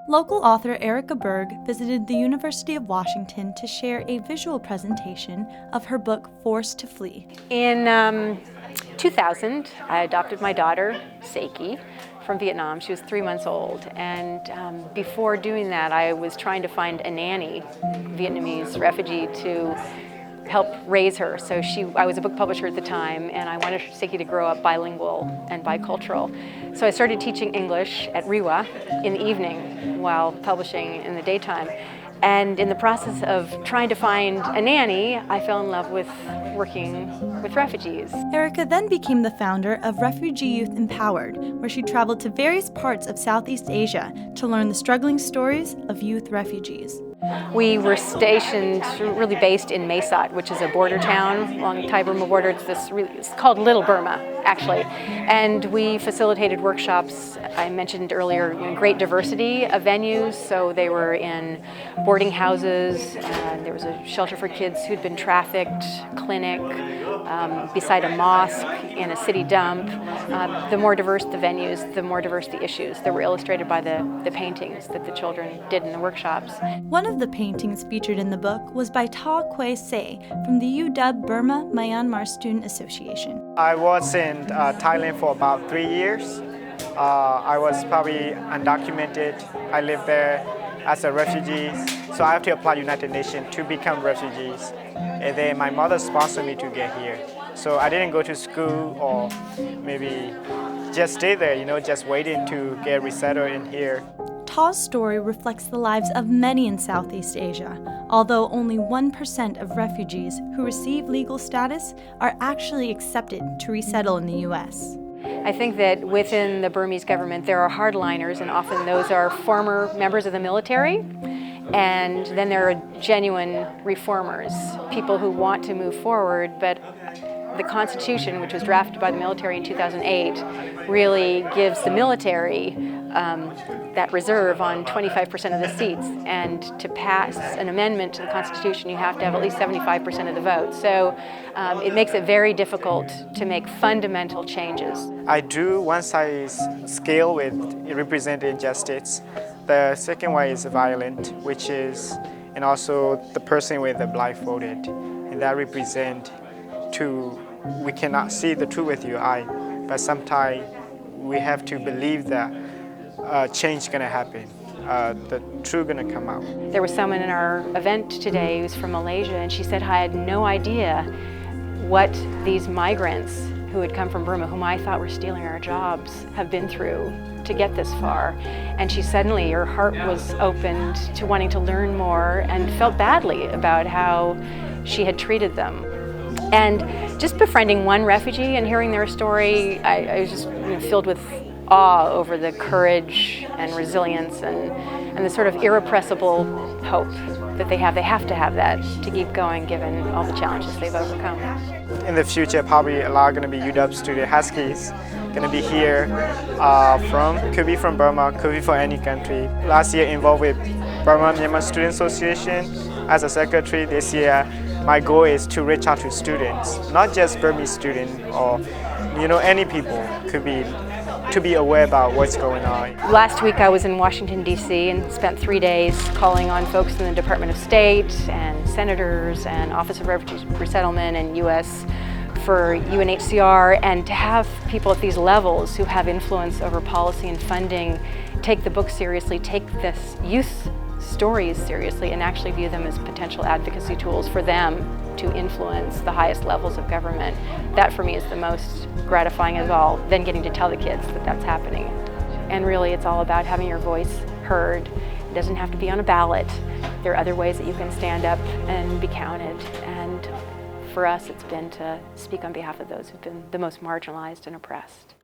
Local author Erika Berg visited the University of Washington to share a visual presentation of her book, Forced to Flee. In 2000, I adopted my daughter, Seiki, from Vietnam. She was 3 months old, and before doing that, I was trying to find a nanny, Vietnamese refugee, to help raise her. So I was a book publisher at the time, and I wanted Seiki to grow up bilingual and bicultural. So I started teaching English at Rio in the evening while publishing in the daytime. And in the process of trying to find a nanny, I fell in love with working with refugees. Erika then became the founder of Refugee Youth Empowered, where she traveled to various parts of Southeast Asia to learn the struggling stories of youth refugees. We were stationed, really based in Mae Sot, which is a border town along the Thai-Burma border. It's called Little Burma, actually. And we facilitated workshops. I mentioned earlier, great diversity of venues. So they were in boarding houses, and there was a shelter for kids who'd been trafficked, clinic, beside a mosque, in a city dump. The more diverse the venues, the more diverse the issues that were illustrated by the paintings that the children did in the workshops. One of the paintings featured in the book was by Kwe Say from the UW Burma Myanmar Student Association. I was in Thailand for about 3 years. I was probably undocumented. I lived there as a refugee, so I have to apply United Nations to become refugees. And then my mother sponsored me to get here. So I didn't go to school or maybe just stay there, just waiting to get resettled in here. Ta's story reflects the lives of many in Southeast Asia, although only 1% of refugees who receive legal status are actually accepted to resettle in the U.S. I think that within the Burmese government there are hardliners, and often those are former members of the military, and then there are genuine reformers, people who want to move forward, but the Constitution, which was drafted by the military in 2008, really gives the military that reserve on 25% of the seats, and to pass an amendment to the Constitution you have to have at least 75% of the vote. So it makes it very difficult to make fundamental changes. I do one size scale with representing justice. The second one is violent, which is, and also the person with the blindfolded, and that represent we cannot see the truth with your eye, but sometimes we have to believe that change is going to happen. The truth going to come out. There was someone in our event today who's from Malaysia, and she said, I had no idea what these migrants who had come from Burma, whom I thought were stealing our jobs, have been through to get this far. And she suddenly, her heart was opened to wanting to learn more and felt badly about how she had treated them. And just befriending one refugee and hearing their story, I was just filled with awe over the courage and resilience and the sort of irrepressible hope that they have. They have to have that to keep going given all the challenges they've overcome. In the future, probably a lot going to be UW student Huskies going to be here could be from Burma, could be from any country. Last year involved with Burma Myanmar Student Association as a secretary. This year my goal is to reach out to students, not just Burmese students or any people could be, to be aware about what's going on. Last week I was in Washington, D.C. and spent 3 days calling on folks in the Department of State and senators and Office of Refugee Resettlement and U.S. for UNHCR, and to have people at these levels who have influence over policy and funding take the book seriously, take this youth stories seriously, and actually view them as potential advocacy tools for them to influence the highest levels of government. That for me is the most gratifying of all, then getting to tell the kids that that's happening. And really it's all about having your voice heard. It doesn't have to be on a ballot. There are other ways that you can stand up and be counted. And for us it's been to speak on behalf of those who've been the most marginalized and oppressed.